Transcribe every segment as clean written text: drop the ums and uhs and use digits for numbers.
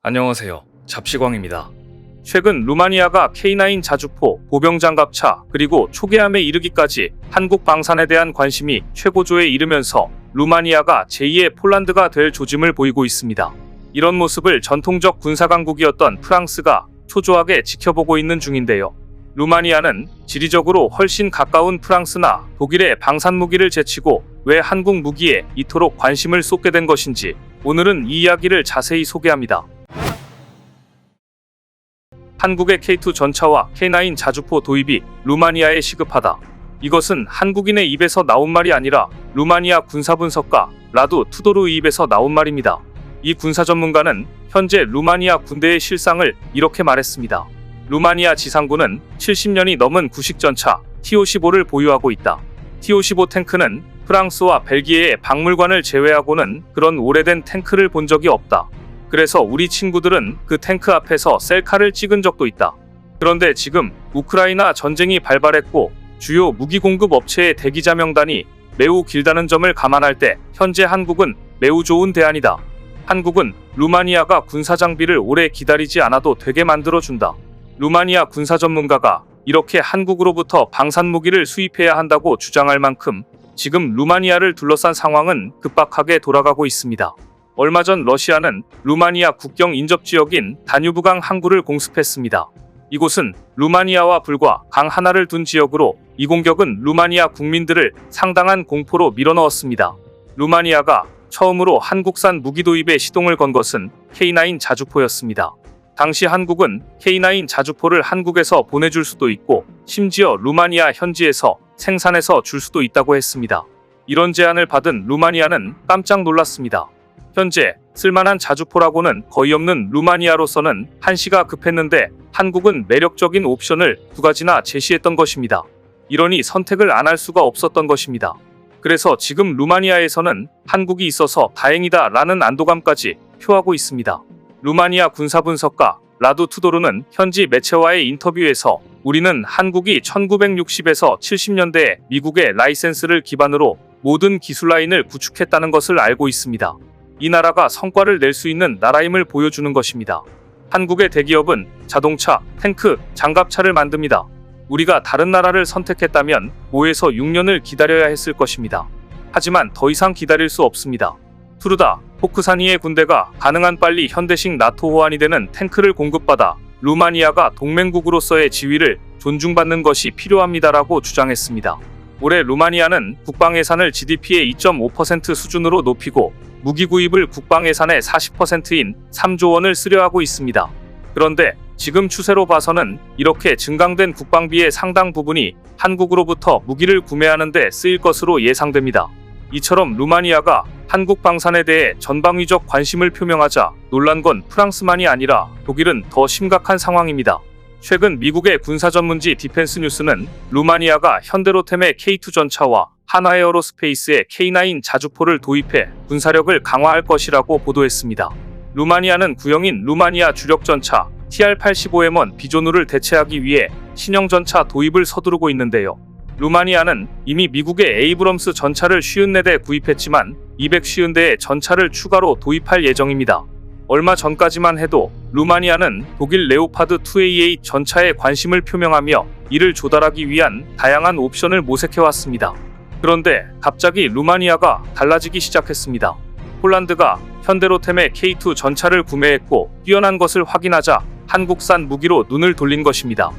안녕하세요. 잡시광입니다. 최근 루마니아가 K9 자주포, 보병장갑차, 그리고 초계함에 이르기까지 한국 방산에 대한 관심이 최고조에 이르면서 루마니아가 제2의 폴란드가 될 조짐을 보이고 있습니다. 이런 모습을 전통적 군사강국이었던 프랑스가 초조하게 지켜보고 있는 중인데요. 루마니아는 지리적으로 훨씬 가까운 프랑스나 독일의 방산무기를 제치고 왜 한국 무기에 이토록 관심을 쏟게 된 것인지 오늘은 이 이야기를 자세히 소개합니다. 한국의 K2 전차와 K9 자주포 도입이 루마니아에 시급하다. 이것은 한국인의 입에서 나온 말이 아니라 루마니아 군사분석가 라두 투도르의 입에서 나온 말입니다. 이 군사 전문가는 현재 루마니아 군대의 실상을 이렇게 말했습니다. 루마니아 지상군은 70년이 넘은 구식 전차 T-55를 보유하고 있다. T-55 탱크는 프랑스와 벨기에의 박물관을 제외하고는 그런 오래된 탱크를 본 적이 없다. 그래서 우리 친구들은 그 탱크 앞에서 셀카를 찍은 적도 있다. 그런데 지금 우크라이나 전쟁이 발발했고 주요 무기 공급 업체의 대기자 명단이 매우 길다는 점을 감안할 때 현재 한국은 매우 좋은 대안이다. 한국은 루마니아가 군사 장비를 오래 기다리지 않아도 되게 만들어준다. 루마니아 군사 전문가가 이렇게 한국으로부터 방산 무기를 수입해야 한다고 주장할 만큼 지금 루마니아를 둘러싼 상황은 급박하게 돌아가고 있습니다. 얼마 전 러시아는 루마니아 국경 인접 지역인 다뉴브강 항구를 공습했습니다. 이곳은 루마니아와 불과 강 하나를 둔 지역으로 이 공격은 루마니아 국민들을 상당한 공포로 밀어넣었습니다. 루마니아가 처음으로 한국산 무기 도입에 시동을 건 것은 K9 자주포였습니다. 당시 한국은 K9 자주포를 한국에서 보내줄 수도 있고 심지어 루마니아 현지에서 생산해서 줄 수도 있다고 했습니다. 이런 제안을 받은 루마니아는 깜짝 놀랐습니다. 현재 쓸만한 자주포라고는 거의 없는 루마니아로서는 한시가 급했는데 한국은 매력적인 옵션을 두 가지나 제시했던 것입니다. 이러니 선택을 안 할 수가 없었던 것입니다. 그래서 지금 루마니아에서는 한국이 있어서 다행이다 라는 안도감까지 표하고 있습니다. 루마니아 군사분석가 라두 투도르는 현지 매체와의 인터뷰에서 우리는 한국이 1960에서 70년대에 미국의 라이센스를 기반으로 모든 기술 라인을 구축했다는 것을 알고 있습니다. 이 나라가 성과를 낼 수 있는 나라임을 보여주는 것입니다. 한국의 대기업은 자동차, 탱크, 장갑차를 만듭니다. 우리가 다른 나라를 선택했다면 5에서 6년을 기다려야 했을 것입니다. 하지만 더 이상 기다릴 수 없습니다. 투르다, 포크사니의 군대가 가능한 빨리 현대식 나토 호환이 되는 탱크를 공급받아 루마니아가 동맹국으로서의 지위를 존중받는 것이 필요합니다라고 주장했습니다. 올해 루마니아는 국방 예산을 GDP의 2.5% 수준으로 높이고 무기 구입을 국방 예산의 40%인 3조 원을 쓰려 하고 있습니다. 그런데 지금 추세로 봐서는 이렇게 증강된 국방비의 상당 부분이 한국으로부터 무기를 구매하는 데 쓰일 것으로 예상됩니다. 이처럼 루마니아가 한국 방산에 대해 전방위적 관심을 표명하자 놀란 건 프랑스만이 아니라 독일은 더 심각한 상황입니다. 최근 미국의 군사 전문지 디펜스 뉴스는 루마니아가 현대로템의 K2 전차와 한화에어로스페이스의 K9 자주포를 도입해 군사력을 강화할 것이라고 보도했습니다. 루마니아는 구형인 루마니아 주력 전차 TR-85M1 비조누를 대체하기 위해 신형 전차 도입을 서두르고 있는데요. 루마니아는 이미 미국의 에이브럼스 전차를 54대 구입했지만 250대의 전차를 추가로 도입할 예정입니다. 얼마 전까지만 해도 루마니아는 독일 레오파드 2A8 전차에 관심을 표명하며 이를 조달하기 위한 다양한 옵션을 모색해왔습니다. 그런데 갑자기 루마니아가 달라지기 시작했습니다. 폴란드가 현대로템의 K2 전차를 구매했고 뛰어난 것을 확인하자 한국산 무기로 눈을 돌린 것입니다.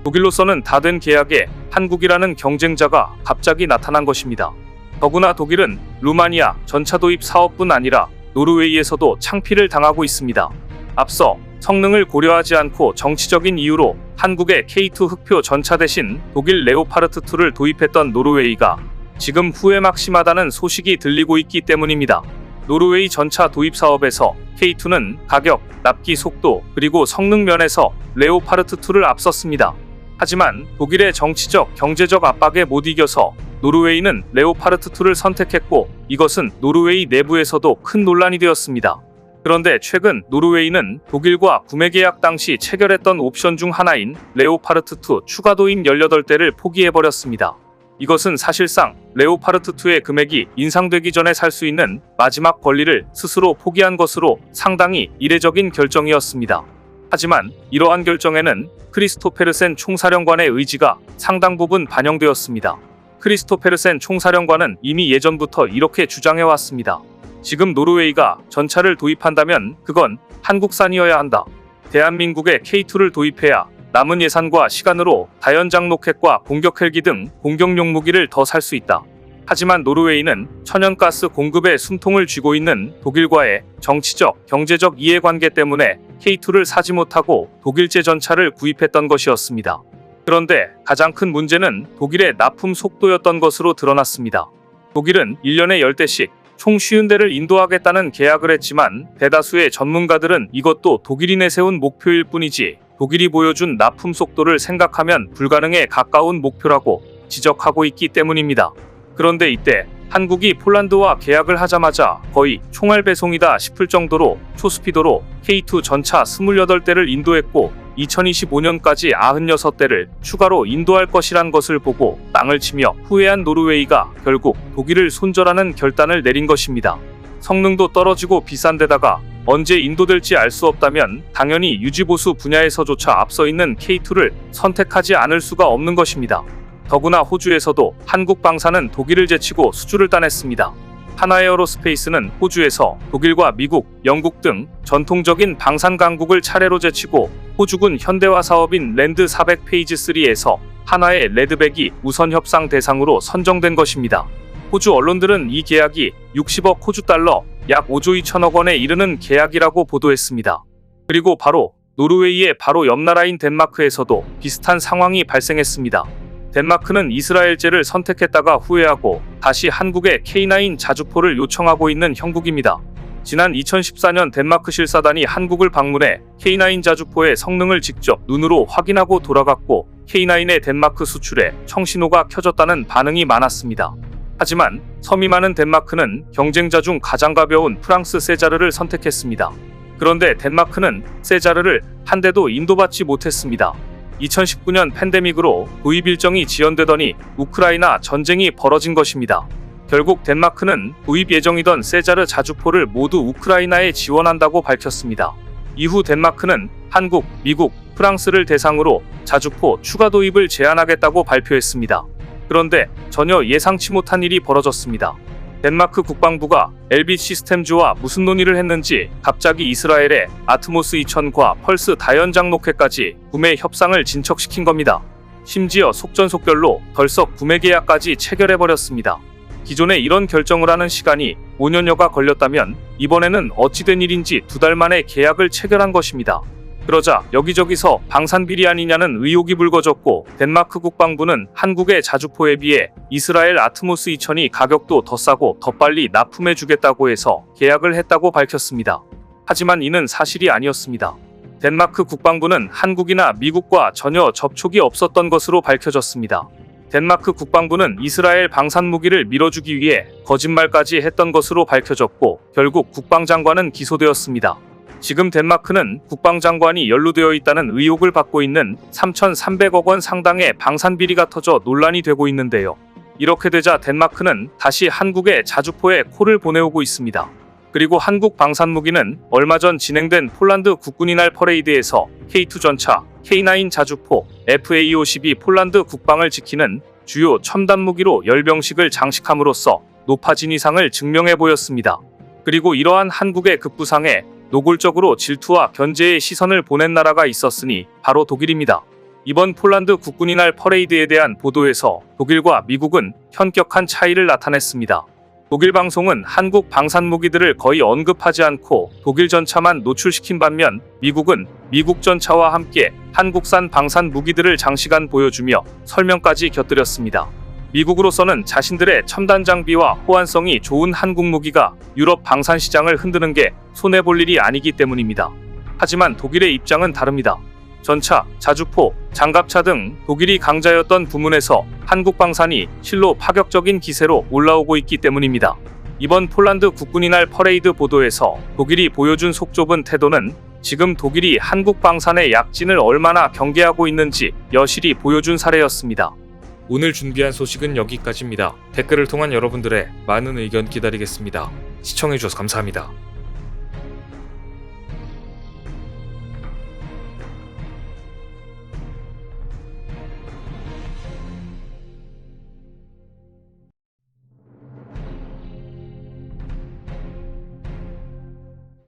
독일로서는 다 된 계약에 한국이라는 경쟁자가 갑자기 나타난 것입니다. 더구나 독일은 루마니아 전차 도입 사업뿐 아니라 노르웨이에서도 창피를 당하고 있습니다. 앞서 성능을 고려하지 않고 정치적인 이유로 한국의 K2 흑표 전차 대신 독일 레오파르트 2를 도입했던 노르웨이가 지금 후회막심하다는 소식이 들리고 있기 때문입니다. 노르웨이 전차 도입 사업에서 K2는 가격, 납기 속도, 그리고 성능 면에서 레오파르트 2를 앞섰습니다. 하지만 독일의 정치적, 경제적 압박에 못 이겨서 노르웨이는 레오파르트 2를 선택했고 이것은 노르웨이 내부에서도 큰 논란이 되었습니다. 그런데 최근 노르웨이는 독일과 구매 계약 당시 체결했던 옵션 중 하나인 레오파르트 2 추가 도입 18대를 포기해버렸습니다. 이것은 사실상 레오파르트2의 금액이 인상되기 전에 살 수 있는 마지막 권리를 스스로 포기한 것으로 상당히 이례적인 결정이었습니다. 하지만 이러한 결정에는 크리스토페르센 총사령관의 의지가 상당 부분 반영되었습니다. 크리스토페르센 총사령관은 이미 예전부터 이렇게 주장해왔습니다. 지금 노르웨이가 전차를 도입한다면 그건 한국산이어야 한다. 대한민국에 K2를 도입해야 남은 예산과 시간으로 다연장 로켓과 공격 헬기 등 공격용 무기를 더 살 수 있다. 하지만 노르웨이는 천연가스 공급에 숨통을 쥐고 있는 독일과의 정치적, 경제적 이해관계 때문에 K2를 사지 못하고 독일제 전차를 구입했던 것이었습니다. 그런데 가장 큰 문제는 독일의 납품 속도였던 것으로 드러났습니다. 독일은 1년에 10대씩 총 50대를 인도하겠다는 계약을 했지만 대다수의 전문가들은 이것도 독일이 내세운 목표일 뿐이지 독일이 보여준 납품 속도를 생각하면 불가능에 가까운 목표라고 지적하고 있기 때문입니다. 그런데 이때 한국이 폴란드와 계약을 하자마자 거의 총알 배송이다 싶을 정도로 초스피드로 K2 전차 28대를 인도했고 2025년까지 96대를 추가로 인도할 것이란 것을 보고 땅을 치며 후회한 노르웨이가 결국 독일을 손절하는 결단을 내린 것입니다. 성능도 떨어지고 비싼 데다가 언제 인도될지 알 수 없다면 당연히 유지보수 분야에서조차 앞서 있는 K2를 선택하지 않을 수가 없는 것입니다. 더구나 호주에서도 한국 방사는 독일을 제치고 수주를 따냈습니다. 하나에어로스페이스는 호주에서 독일과 미국, 영국 등 전통적인 방산 강국을 차례로 제치고 호주군 현대화 사업인 랜드 400 페이지 3에서 하나의 레드백이 우선 협상 대상으로 선정된 것입니다. 호주 언론들은 이 계약이 60억 호주 달러, 약 5조 2천억 원에 이르는 계약이라고 보도했습니다. 그리고 바로 노르웨이의 바로 옆 나라인 덴마크에서도 비슷한 상황이 발생했습니다. 덴마크는 이스라엘제를 선택했다가 후회하고 다시 한국에 K9 자주포를 요청하고 있는 형국입니다. 지난 2014년 덴마크 실사단이 한국을 방문해 K9 자주포의 성능을 직접 눈으로 확인하고 돌아갔고 K9의 덴마크 수출에 청신호가 켜졌다는 반응이 많았습니다. 하지만 섬이 많은 덴마크는 경쟁자 중 가장 가벼운 프랑스 세자르를 선택했습니다. 그런데 덴마크는 세자르를 한 대도 인도받지 못했습니다. 2019년 팬데믹으로 도입 일정이 지연되더니 우크라이나 전쟁이 벌어진 것입니다. 결국 덴마크는 도입 예정이던 세자르 자주포를 모두 우크라이나에 지원한다고 밝혔습니다. 이후 덴마크는 한국, 미국, 프랑스를 대상으로 자주포 추가 도입을 제한하겠다고 발표했습니다. 그런데 전혀 예상치 못한 일이 벌어졌습니다. 덴마크 국방부가 LB 시스템즈와 무슨 논의를 했는지 갑자기 이스라엘의 아트모스 2000과 펄스 다연장 로켓까지 구매 협상을 진척시킨 겁니다. 심지어 속전속결로 덜썩 구매 계약까지 체결해버렸습니다. 기존에 이런 결정을 하는 시간이 5년여가 걸렸다면 이번에는 어찌된 일인지 2달 만에 계약을 체결한 것입니다. 그러자 여기저기서 방산비리 아니냐는 의혹이 불거졌고 덴마크 국방부는 한국의 자주포에 비해 이스라엘 아트모스 2000이 가격도 더 싸고 더 빨리 납품해주겠다고 해서 계약을 했다고 밝혔습니다. 하지만 이는 사실이 아니었습니다. 덴마크 국방부는 한국이나 미국과 전혀 접촉이 없었던 것으로 밝혀졌습니다. 덴마크 국방부는 이스라엘 방산 무기를 밀어주기 위해 거짓말까지 했던 것으로 밝혀졌고 결국 국방장관은 기소되었습니다. 지금 덴마크는 국방장관이 연루되어 있다는 의혹을 받고 있는 3,300억 원 상당의 방산비리가 터져 논란이 되고 있는데요. 이렇게 되자 덴마크는 다시 한국에 자주포에 코를 보내오고 있습니다. 그리고 한국 방산무기는 얼마 전 진행된 폴란드 국군이 날 퍼레이드에서 K2 전차, K9 자주포, FA-52 폴란드 국방을 지키는 주요 첨단 무기로 열병식을 장식함으로써 높아진 위상을 증명해 보였습니다. 그리고 이러한 한국의 급부상에 노골적으로 질투와 견제의 시선을 보낸 나라가 있었으니 바로 독일입니다. 이번 폴란드 국군이 날 퍼레이드에 대한 보도에서 독일과 미국은 현격한 차이를 나타냈습니다. 독일 방송은 한국 방산 무기들을 거의 언급하지 않고 독일 전차만 노출시킨 반면 미국은 미국 전차와 함께 한국산 방산 무기들을 장시간 보여주며 설명까지 곁들였습니다. 미국으로서는 자신들의 첨단 장비와 호환성이 좋은 한국 무기가 유럽 방산 시장을 흔드는 게 손해볼 일이 아니기 때문입니다. 하지만 독일의 입장은 다릅니다. 전차, 자주포, 장갑차 등 독일이 강자였던 부문에서 한국 방산이 실로 파격적인 기세로 올라오고 있기 때문입니다. 이번 폴란드 국군이 날 퍼레이드 보도에서 독일이 보여준 속 좁은 태도는 지금 독일이 한국 방산의 약진을 얼마나 경계하고 있는지 여실히 보여준 사례였습니다. 오늘 준비한 소식은 여기까지입니다. 댓글을 통한 여러분들의 많은 의견 기다리겠습니다. 시청해주셔서 감사합니다.